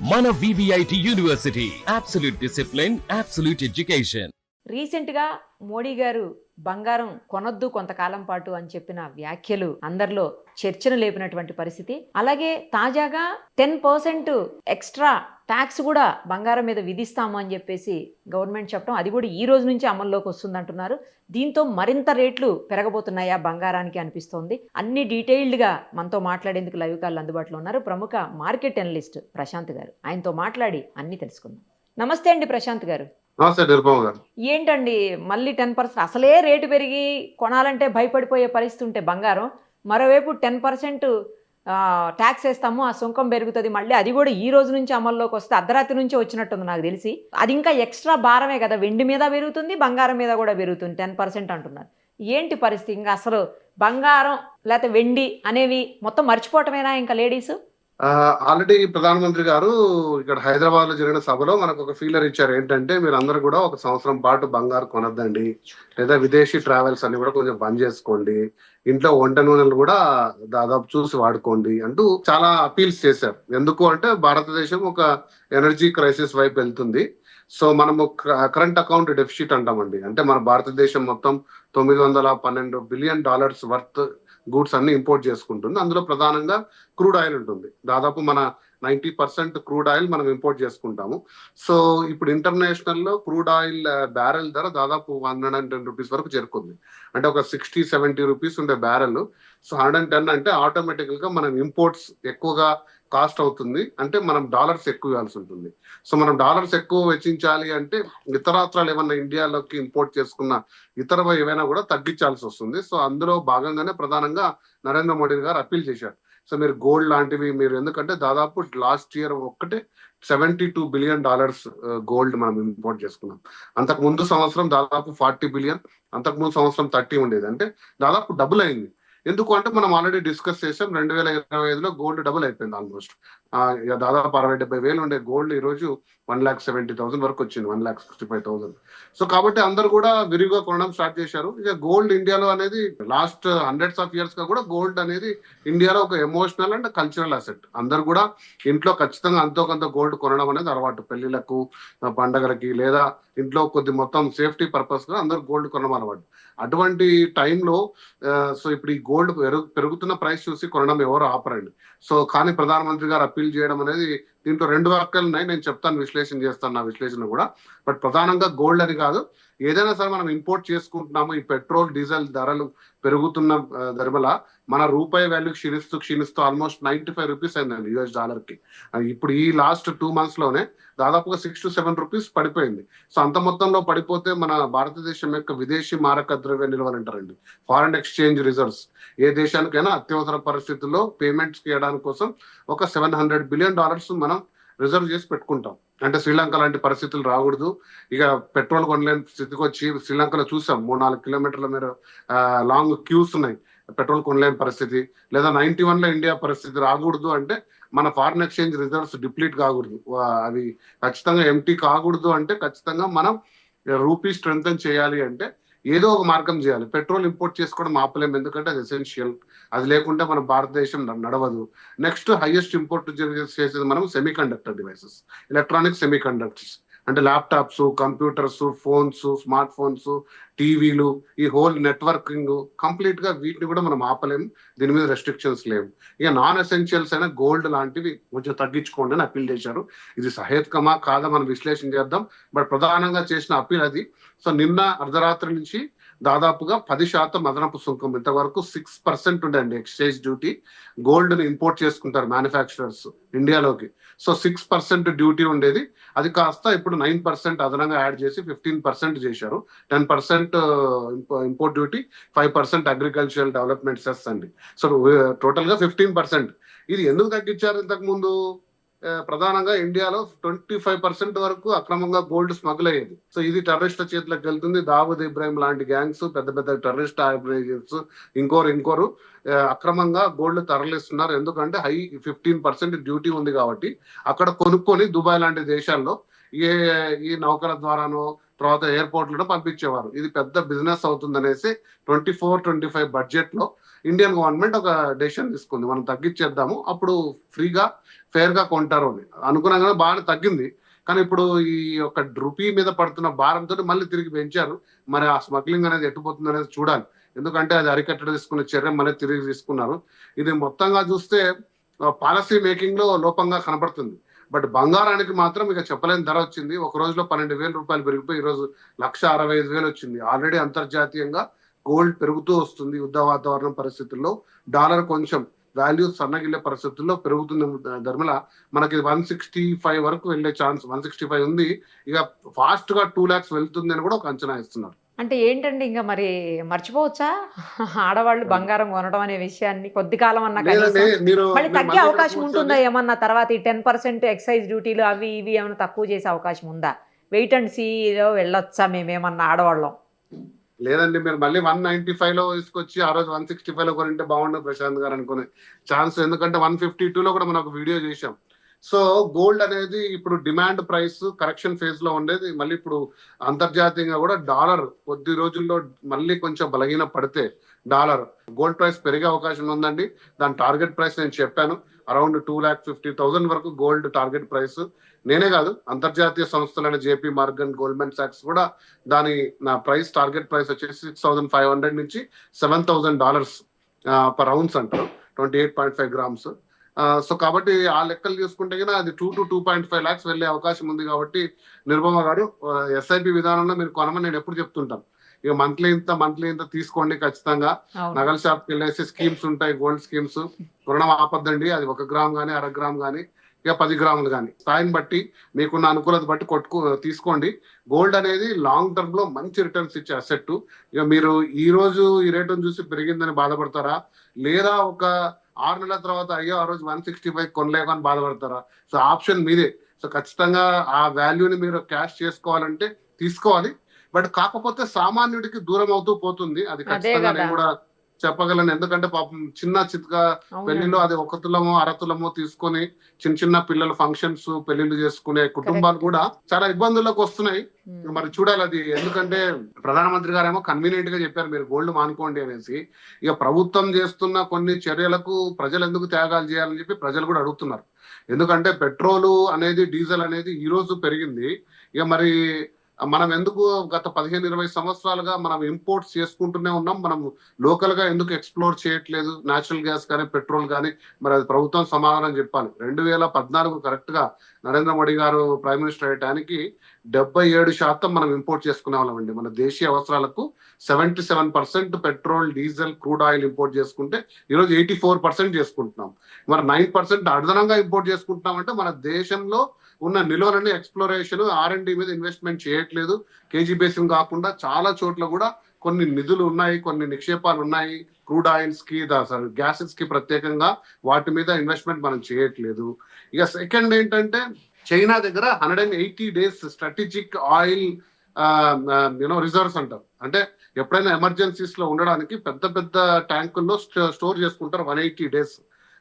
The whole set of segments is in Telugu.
మన VVIT university absolute discipline, absolute education. రీసెంట్గా మోడీ గారు బంగారం కొనొద్దు కొంతకాలం పాటు అని చెప్పిన వ్యాఖ్యలు అందరిలో చర్చను లేపినటువంటి పరిస్థితి. అలాగే తాజాగా 10% ఎక్స్ట్రా ట్యాక్స్ కూడా బంగారం మీద విధిస్తాము అని చెప్పేసి గవర్నమెంట్ చెప్పడం, అది కూడా ఈ రోజు నుంచి అమల్లోకి వస్తుందంటున్నారు. దీంతో మరింత రేట్లు పెరగబోతున్నాయా బంగారానికి అనిపిస్తోంది. అన్ని డీటెయిల్డ్గా మనతో మాట్లాడేందుకు లైవ్ కాల్ అందుబాటులో ఉన్నారు ప్రముఖ మార్కెట్ అనలిస్ట్ ప్రశాంత్ గారు. ఆయనతో మాట్లాడి అన్ని తెలుసుకుందాం. నమస్తే అండి ప్రశాంత్ గారు. ఏంటండి మళ్ళీ 10% అసలే రేటు పెరిగి కొనాలంటే భయపడిపోయే పరిస్థితి ఉంటే బంగారం, మరోవైపు 10% ట్యాక్స్ వేస్తాము, ఆ సుంకం పెరుగుతుంది, మళ్ళీ అది కూడా ఈ రోజు నుంచి అమల్లోకి వస్తే అర్ధరాత్రి నుంచి వచ్చినట్టుంది నాకు తెలిసి. అది ఇంకా ఎక్స్ట్రా భారమే కదా, వెండి మీద పెరుగుతుంది, బంగారం మీద కూడా పెరుగుతుంది, 10% అంటున్నారు. ఏంటి పరిస్థితి? ఇంకా అసలు బంగారం లేకపోతే వెండి అనేవి మొత్తం మర్చిపోవటమేనా ఇంకా లేడీస్? ఆల్రెడీ ప్రధానమంత్రి గారు ఇక్కడ హైదరాబాద్ లో జరిగిన సభలో మనకు ఒక ఫీలర్ ఇచ్చారు. ఏంటంటే మీరు అందరూ కూడా 1 సంవత్సరం పాటు బంగారు కొనద్దండి, లేదా విదేశీ ట్రావెల్స్ అన్ని కూడా కొంచెం బంద్ చేసుకోండి, ఇంట్లో వంట నూనెలు కూడా దాదాపు చూసి వాడుకోండి అంటూ చాలా అపీల్స్ చేశారు. ఎందుకు అంటే భారతదేశం ఒక ఎనర్జీ క్రైసిస్ వైపు వెళ్తుంది. సో మనము కరెంట్ అకౌంట్ డెఫిసిట్ అంటామండి. అంటే మన భారతదేశం మొత్తం $912 బిలియన్ వర్త్ గూడ్స్ అన్ని ఇంపోర్ట్ చేసుకుంటుంది. అందులో ప్రధానంగా క్రూడ్ ఆయిల్ ఉంటుంది. దాదాపు మన 90% క్రూడ్ ఆయిల్ మనం ఇంపోర్ట్ చేసుకుంటాము. సో ఇప్పుడు ఇంటర్నేషనల్ లో క్రూడ్ ఆయిల్ బ్యారెల్ ధర దాదాపు $110 వరకు చేరుకుంది. అంటే ఒక 60-70 రూపీస్ ఉండే బ్యారెల్. సో 110 అంటే ఆటోమేటిక్ గా మనం ఇంపోర్ట్స్ ఎక్కువగా కాస్ట్ అవుతుంది, అంటే మనం డాలర్స్ ఎక్కువ ఇవ్వాల్సి ఉంటుంది. సో మనం డాలర్స్ ఎక్కువ వెచ్చించాలి అంటే ఇతరాత్రాలు ఏమన్నా ఇండియాలోకి ఇంపోర్ట్ చేసుకున్న ఇతర ఏవైనా కూడా తగ్గించాల్సి వస్తుంది. సో అందులో భాగంగానే ప్రధానంగా నరేంద్ర మోడీ గారు అప్పీల్ చేశారు. సో మీరు గోల్డ్ లాంటివి మీరు, ఎందుకంటే దాదాపు లాస్ట్ ఇయర్ ఒక్కటే $72 బిలియన్ గోల్డ్ మనం ఇంపోర్ట్ చేసుకున్నాం. అంతకు ముందు సంవత్సరం దాదాపు 40 బిలియన్, అంతకు ముందు సంవత్సరం 30 ఉండేది. అంటే దాదాపు డబుల్ అయింది. ఎందుకు అంటే మనం ఆల్రెడీ డిస్కస్ చేసాం, 2025లో గోల్డ్ డబుల్ అయిపోయింది ఆల్మోస్ట్. దాదాపు 60-70 వేలు ఉండే గోల్డ్ ఈ రోజు 1,70,000 వరకు వచ్చింది, 1,65,000. సో కాబట్టి అందరు కూడా విరివిగా కొనడం స్టార్ట్ చేశారు. ఇక గోల్డ్ ఇండియాలో అనేది లాస్ట్ హండ్రెడ్స్ ఆఫ్ ఇయర్స్ గా కూడా గోల్డ్ అనేది ఇండియాలో ఒక ఎమోషనల్ అండ్ కల్చరల్ అసెట్. అందరు కూడా ఇంట్లో ఖచ్చితంగా అంతో కొంత గోల్డ్ కొనడం అనేది అలవాటు. పెళ్లిళ్లకు, పండగలకి, లేదా ఇంట్లో కొద్ది మొత్తం సేఫ్టీ పర్పస్ గా అందరు గోల్డ్ కొనడం అలవాటు. అటువంటి టైంలో సో ఇప్పుడు ఈ గోల్డ్ పెరుగుతున్న ప్రైస్ చూసి కొనడం ఎవరు ఆపరండి. సో కానీ ప్రధానమంత్రి గారు అప్పీల్ చేయడం అనేది, దీంట్లో 2 వాక్యాలు ఉన్నాయి, నేను చెప్తాను, విశ్లేషణ చేస్తాను నా విశ్లేషణ కూడా. బట్ ప్రధానంగా గోల్డ్ అని కాదు, ఏదైనా సరే మనం ఇంపోర్ట్ చేసుకుంటున్నాము, ఈ పెట్రోల్ డీజిల్ ధరలు పెరుగుతున్న ధరల మన రూపాయి వాల్యూ క్షీణిస్తూ ఆల్మోస్ట్ 95 రూపీస్ అయిందండి US డాలర్కి. ఇప్పుడు ఈ లాస్ట్ 2 months లోనే దాదాపుగా 6-7 రూపీస్ పడిపోయింది. సో అంత మొత్తంలో పడిపోతే మన భారతదేశం యొక్క విదేశీ మారక ద్రవ్య నిల్వలు అంటారండి, ఫారెన్ ఎక్స్చేంజ్ రిజర్వ్స్, ఏ దేశానికైనా అత్యవసర పరిస్థితుల్లో పేమెంట్స్ చేయడానికి కోసం ఒక $700 బిలియన్ మనం రిజర్వ్ చేసి పెట్టుకుంటాం. అంటే శ్రీలంక లాంటి పరిస్థితులు రాకూడదు, ఇక పెట్రోల్ కొనలేని స్థితికి వచ్చి శ్రీలంకలో చూసాం, 3-4 కిలోమీటర్ల మీరు లాంగ్ క్యూస్ ఉన్నాయి, పెట్రోల్ కొనలేని పరిస్థితి. లేదా 91లో ఇండియా పరిస్థితి రాకూడదు అంటే మన ఫారిన్ ఎక్స్చేంజ్ రిజర్వ్స్ డిప్లీట్ కాకూడదు, అవి ఖచ్చితంగా ఎంటీ కాకూడదు. అంటే ఖచ్చితంగా మనం రూపీ స్ట్రెంగ్తన్ చేయాలి అంటే ఏదో ఒక మార్గం చేయాలి. పెట్రోల్ ఇంపోర్ట్ చేసుకోవడం ఆపలేము, ఎందుకంటే అది ఎసెన్షియల్, అది లేకుంటే మన భారతదేశం నడవదు. నెక్స్ట్ హైయెస్ట్ ఇంపోర్ట్ చేసేది మనం semiconductor devices, electronic semiconductors, అంటే laptops, computers, phones, smartphones, టీవీలు, ఈ హోల్ నెట్వర్కింగ్ కంప్లీట్ గా వీటిని కూడా మనం ఆపలేము, దీని మీద రెస్ట్రిక్షన్స్ లేవు. ఇక నాన్ ఎసెన్షియల్స్ అయినా గోల్డ్ లాంటివి కొంచెం తగ్గించుకోండి అని అప్పీల్ చేశారు. ఇది సహేతుకమా కాదా మనం విశ్లేషణ చేద్దాం, బట్ ప్రధానంగా చేసిన అప్పీల్ అది. సో నిన్న అర్ధరాత్రి నుంచి దాదాపుగా 10% అదనపు సుంకం, ఇంతవరకు 6% ఉండండి ఎక్స్చేంజ్ డ్యూటీ, గోల్డ్ ని ఇంపోర్ట్ చేసుకుంటారు మ్యానుఫ్యాక్చరర్స్ ఇండియాలోకి. సో 6% డ్యూటీ ఉండేది, అది కాస్త ఇప్పుడు 9% అదనంగా యాడ్ చేసి 15% చేశారు. 10% import duty, 5% agricultural development cess అండి. సో టోటల్ గా 15%. ఇది ఎందుకు తగ్గించారు? ఇంతకు ముందు ప్రధానంగా ఇండియాలో 25% వరకు అక్రమంగా గోల్డ్ స్మగుల్ అయ్యేది. సో ఇది టెర్రరిస్ట్ల చేతిలోకి వెళ్తుంది. దావూద్ ఇబ్రాహిం లాంటి గ్యాంగ్స్, పెద్ద పెద్ద టెర్రరిస్ట్ ఆర్గనైజేషన్స్, ఇంకోరు అక్రమంగా గోల్డ్ తరలిస్తున్నారు. ఎందుకంటే 15% డ్యూటీ ఉంది కాబట్టి అక్కడ కొనుక్కొని దుబాయ్ లాంటి దేశాల్లో ఈ నౌకల ద్వారానో తర్వాత ఎయిర్పోర్ట్లను పంపించేవారు. ఇది పెద్ద బిజినెస్ అవుతుంది అనేసి 24-25 బడ్జెట్ లో ఇండియన్ గవర్నమెంట్ ఒక డెసిషన్ తీసుకుంది, మనం తగ్గించేద్దాము, అప్పుడు ఫ్రీగా ఫేర్ గా కొంటారు అని అనుకున్నాగానే బాగా తగ్గింది. కానీ ఇప్పుడు ఈ యొక్క రూపీ మీద పడుతున్న భారంతో మళ్ళీ తిరిగి పెంచారు. మరి ఆ స్మగ్లింగ్ అనేది ఎట్టుపోతుంది అనేది చూడాలి. ఎందుకంటే అది అరికట్టడి తీసుకున్న చర్య మళ్ళీ తిరిగి తీసుకున్నారు. ఇది మొత్తంగా చూస్తే పాలసీ మేకింగ్ లో లోపంగా కనపడుతుంది. బట్ బంగారానికి మాత్రం ఇక చెప్పలేని ధర వచ్చింది. ఒక రోజులో 12,000 రూపాయలు పెరిగిపోయి ఈ రోజు 1,65,000 వచ్చింది. ఆల్రెడీ అంతర్జాతీయంగా గోల్డ్ పెరుగుతూ వస్తుంది. యుద్ధ వాతావరణం పరిస్థితుల్లో డాలర్ కొంచెం వాల్యూ సన్నగిల్లే పరిస్థితుల్లో పెరుగుతుంది. ధర్మల మనకి 165 వరకు వెళ్ళే ఛాన్స్, 165 ఉంది. ఇక ఫాస్ట్ గా 2 lakhs వెళ్తుంది అని కూడా ఒక అంచనా ఇస్తున్నారు. అంటే ఏంటండి, ఇంకా మరి మర్చిపోవచ్చా ఆడవాళ్ళు బంగారం కొనడం అనే విషయాన్ని? కొద్ది కాలం అన్నా లేదండి, కనీసం మీరు మళ్ళీ మీరు తగ్గే మళ్ళీ ఇక్కడ అవకాశం ఉంటుందా కూర్చొని ఏమన్నా? తర్వాత ఈ 10% ఎక్సైజ్ డ్యూటీలు అవి ఇవి ఏమైనా తక్కువ చేసే అవకాశం ఉందా? వెయిట్ అండ్ సీలో వెళ్ళొచ్చా మేమేమన్నా ఆడవాళ్ళం? లేదండి, మీరు మళ్ళీ 195 లో తీసుకొచ్చి ఆ రోజు 165 లో కొనింటే బాగుండు ప్రశాంత్ గారు అనుకునే ఛాన్స్. ఎందుకంటే 152 లో కూడా మనం ఒక వీడియో చేశాం. సో గోల్డ్ అనేది ఇప్పుడు డిమాండ్ ప్రైస్ కరెక్షన్ ఫేజ్ లో ఉండేది. మళ్ళీ ఇప్పుడు అంతర్జాతీయంగా కూడా డాలర్ కొద్ది రోజుల్లో మళ్ళీ కొంచెం బలహీన పడితే డాలర్ గోల్డ్ ప్రైస్ పెరిగే అవకాశం ఉందండి. దాని టార్గెట్ ప్రైస్ నేను చెప్పాను, అరౌండ్ 2,50,000 వరకు గోల్డ్ టార్గెట్ ప్రైస్. నేనే కాదు, అంతర్జాతీయ సంస్థలైన జేపీ మార్గన్, గోల్డ్మెన్ సాక్స్ కూడా దాని నా ప్రైస్ టార్గెట్ ప్రైస్ వచ్చేసి $6,500 నుంచి $7,000 పర్ ఔన్స్ అంటారు, 28.5 grams. సో కాబట్టి ఆ లెక్కలు చూసుకుంటే కన్నా అది 2 to 2.5 lakhs వెళ్ళే అవకాశం ఉంది. కాబట్టి నిర్మమ గారు, ఎస్ఐపి విధానంలో మీరు కొనమని నేను ఎప్పుడు చెప్తుంటాను. ఇక మంత్లీ ఇంత తీసుకోండి ఖచ్చితంగా. నగల షాప్కి వెళ్ళేసి స్కీమ్స్ ఉంటాయి, గోల్డ్ స్కీమ్స్. కొనడం ఆపద్దండి. అది 1 గ్రామ్ కానీ 1/2 గ్రామ్ కానీ ఇక 10 గ్రాములు కానీ స్థాయిని బట్టి మీకున్న అనుకూలత బట్టి తీసుకోండి. గోల్డ్ అనేది లాంగ్ టర్మ్ లో మంచి రిటర్న్స్ ఇచ్చే అసెట్. ఇక మీరు ఈ రోజు ఈ రేటును చూసి పెరిగిందని బాధపడతారా, లేదా ఒక 6 నెలల తర్వాత అయ్యో ఆ రోజు 165 కొనలేక అని బాధపడతారా? సో ఆప్షన్ మీదే. సో ఖచ్చితంగా ఆ వాల్యూని మీరు క్యాష్ చేసుకోవాలంటే తీసుకోవాలి. బట్ కాకపోతే సామాన్యుడికి దూరం అవుతూ పోతుంది. అది ఖచ్చితంగా నేను కూడా చెప్పగలను. ఎందుకంటే పాపం చిన్న చిత్కా పెళ్లిలో అది 1 తులమో 1/2 తులమో తీసుకొని చిన్న పిల్లల ఫంక్షన్స్ పెళ్లిళ్ళు చేసుకునే కుటుంబాలు కూడా చాలా ఇబ్బందుల్లోకి వస్తున్నాయి. మరి చూడాలి అది. ఎందుకంటే ప్రధానమంత్రి గారేమో కన్వీనియంట్ గా చెప్పారు మీరు గోల్డ్ మానుకోండి అనేసి. ఇక ప్రభుత్వం చేస్తున్న కొన్ని చర్యలకు ప్రజలు ఎందుకు త్యాగాలు చేయాలని చెప్పి ప్రజలు కూడా అడుగుతున్నారు. ఎందుకంటే పెట్రోలు అనేది, డీజిల్ అనేది ఈ రోజు పెరిగింది. ఇక మరి మనం ఎందుకు గత 15-20 సంవత్సరాలుగా మనం ఇంపోర్ట్స్ చేసుకుంటూనే ఉన్నాం, మనం లోకల్ గా ఎందుకు ఎక్స్ప్లోర్ చేయట్లేదు? న్యాచురల్ గ్యాస్ కానీ పెట్రోల్ కానీ. మరి అది ప్రభుత్వం సమాధానం చెప్పాలి. 2014 కరెక్ట్ గా నరేంద్ర మోడీ గారు ప్రైమ్ మినిస్టర్ అయ్యడానికి 77% మనం ఇంపోర్ట్ చేసుకునే వాళ్ళమండి. మన దేశీయ అవసరాలకు 77% petrol, diesel, crude oil import చేసుకుంటే ఈరోజు 84% చేసుకుంటున్నాం. మరి 9% అదనంగా ఇంపోర్ట్ చేసుకుంటున్నాం. అంటే మన దేశంలో ఉన్న నిల్వలని ఎక్స్ప్లోరేషన్, R&D మీద ఇన్వెస్ట్మెంట్ చేయట్లేదు. కేజీ బేసిన్ కాకుండా చాలా చోట్ల కూడా కొన్ని నిధులు ఉన్నాయి, కొన్ని నిక్షేపాలు ఉన్నాయి. క్రూడ్ ఆయిల్స్ కి, గ్యాసెస్ కి ప్రత్యేకంగా వాటి మీద ఇన్వెస్ట్మెంట్ మనం చేయట్లేదు. ఇక సెకండ్ ఏంటంటే చైనా దగ్గర 180 days స్ట్రాటజిక్ ఆయిల్ రిజర్వ్స్ అంటారు. అంటే ఎప్పుడైనా ఎమర్జెన్సీస్ లో ఉండడానికి పెద్ద పెద్ద ట్యాంకుల్లో స్టోర్ చేసుకుంటారు 180 days.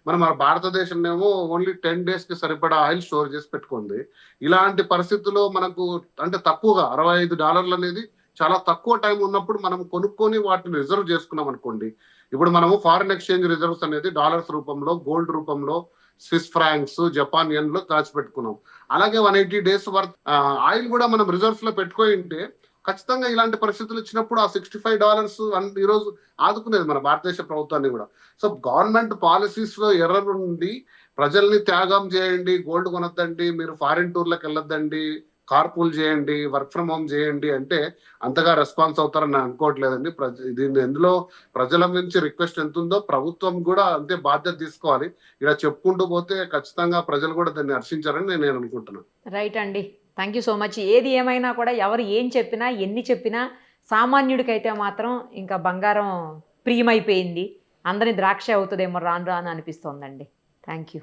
మన భారతదేశం ఏమో ఓన్లీ 10 days కి సరిపడా ఆయిల్ స్టోర్ చేసి పెట్టుకుంది. ఇలాంటి పరిస్థితుల్లో మనకు అంటే తక్కువగా $65 అనేది చాలా తక్కువ టైం ఉన్నప్పుడు మనం కొనుక్కొని వాటిని రిజర్వ్ చేసుకున్నాం అనుకోండి. ఇప్పుడు మనము ఫారిన్ ఎక్స్చేంజ్ రిజర్వ్స్ అనేది డాలర్స్ రూపంలో, గోల్డ్ రూపంలో, స్విస్ ఫ్రాంక్స్, జపాన్ యెన్ లో దాచిపెట్టుకున్నాం. అలాగే 180 days వర్త్ ఆయిల్ కూడా మనం రిజర్వ్స్ లో పెట్టుకొని ఉంటే ఖచ్చితంగా ఇలాంటి పరిస్థితులు వచ్చినప్పుడు ఆ $65 ఈరోజు ఆదుకునేది మన భారతదేశ ప్రభుత్వాన్ని కూడా. సో గవర్నమెంట్ పాలసీస్ లో ఎర్రర్ ఉండి ప్రజల్ని త్యాగం చేయండి, గోల్డ్ కొనొద్దండి, మీరు ఫారిన్ టూర్లకు వెళ్ళొద్దండి, కార్పూల్ చేయండి, వర్క్ ఫ్రమ్ హోమ్ చేయండి అంటే అంతగా రెస్పాన్స్ అవుతారని నేను అనుకోవట్లేదండి. దీన్ని ఎందులో ప్రజల నుంచి రిక్వెస్ట్ ఎంత ఉందో ప్రభుత్వం కూడా అంతే బాధ్యత తీసుకోవాలి. ఇలా చెప్పుకుంటూ పోతే ఖచ్చితంగా ప్రజలు కూడా దాన్ని హర్షించారని నేను అనుకుంటున్నాను. రైట్ అండి, థ్యాంక్ యూ సో మచ్. ఏది ఏమైనా కూడా ఎవరు ఏం చెప్పినా, ఎన్ని చెప్పినా సామాన్యుడికైతే మాత్రం ఇంకా బంగారం ప్రియమైపోయింది. అందరి ద్రాక్ష అవుతుందేమో రాను రాను అనిపిస్తోందండి. Thank you.